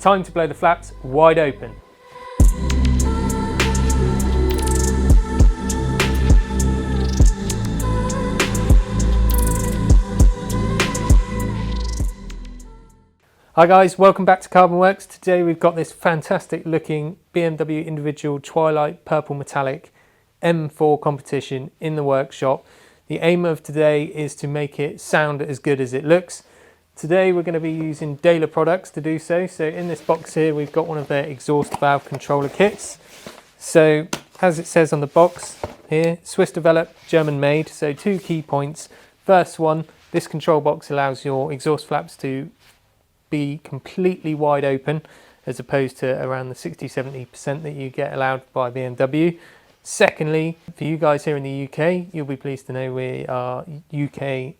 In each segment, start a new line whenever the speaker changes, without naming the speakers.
time to blow the flaps wide open. Hi guys, welcome back to Carbonwurks. Today we've got this fantastic looking BMW individual Twilight Purple Metallic M4 competition in the workshop. The aim of today is to make it sound as good as it looks. Today we're going to be using Dahler products to do so. So in this box here we've got one of their exhaust valve controller kits. So as it says on the box here, Swiss developed, German made. So two key points. First one, this control box allows your exhaust flaps to be completely wide open as opposed to around the 60-70% that you get allowed by BMW. Secondly, for you guys here in the UK, you'll be pleased to know we are UK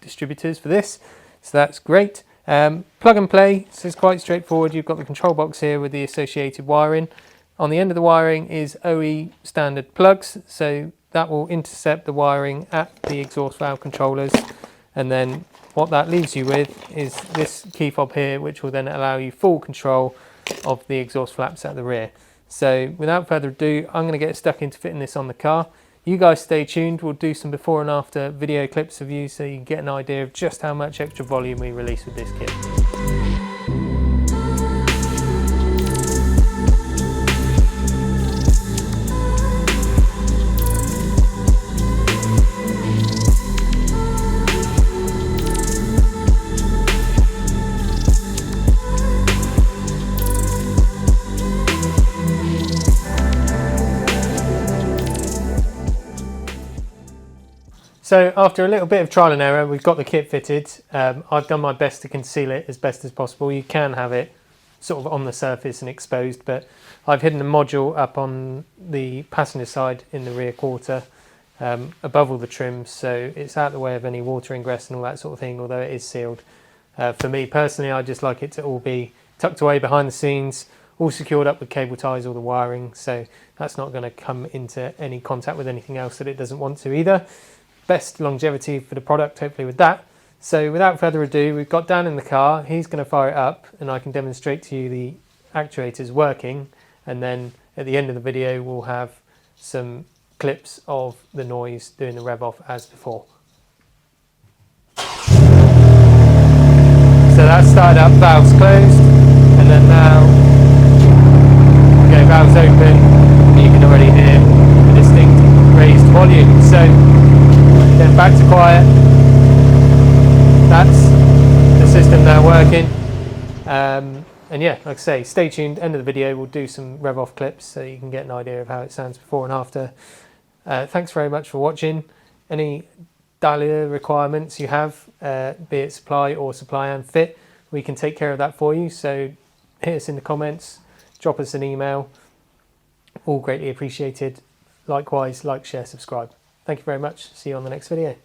distributors for this, so that's great. Plug and play, so it's quite straightforward. You've got the control box here with the associated wiring. On the end of the wiring is OE standard plugs, so that will intercept the wiring at the exhaust valve controllers, and then what that leaves you with is this key fob here, which will then allow you full control of the exhaust flaps at the rear. So without further ado, I'm going to get stuck into fitting this on the car. You guys stay tuned. We'll do some before and after video clips of you so you can get an idea of just how much extra volume we release with this kit. So after a little bit of trial and error, we've got the kit fitted. I've done my best to conceal it as best as possible. You can have it sort of on the surface and exposed, but I've hidden the module up on the passenger side in the rear quarter, above all the trims, so it's out of the way of any water ingress and all that sort of thing, although it is sealed. For me personally, I just like it to all be tucked away behind the scenes, all secured up with cable ties, all the wiring, so that's not going to come into any contact with anything else that it doesn't want to either. Best longevity for the product, hopefully, with that. So without further ado, we've got Dan in the car. He's going to fire it up and I can demonstrate to you the actuators working, and then at the end of the video we'll have some clips of the noise doing the rev off as before. So that's started up, valves closed, and then now okay, valves open, and you can already hear the distinct raised volume. So then back to quiet. That's the system now working. And yeah, like I say, stay tuned. End of the video, we'll do some rev off clips so you can get an idea of how it sounds before and after. Thanks very much for watching. Any Dahler requirements you have, be it supply or supply and fit, we can take care of that for you. So hit us in the comments, drop us an email. All greatly appreciated. Likewise, like, share, subscribe. Thank you very much. See you on the next video.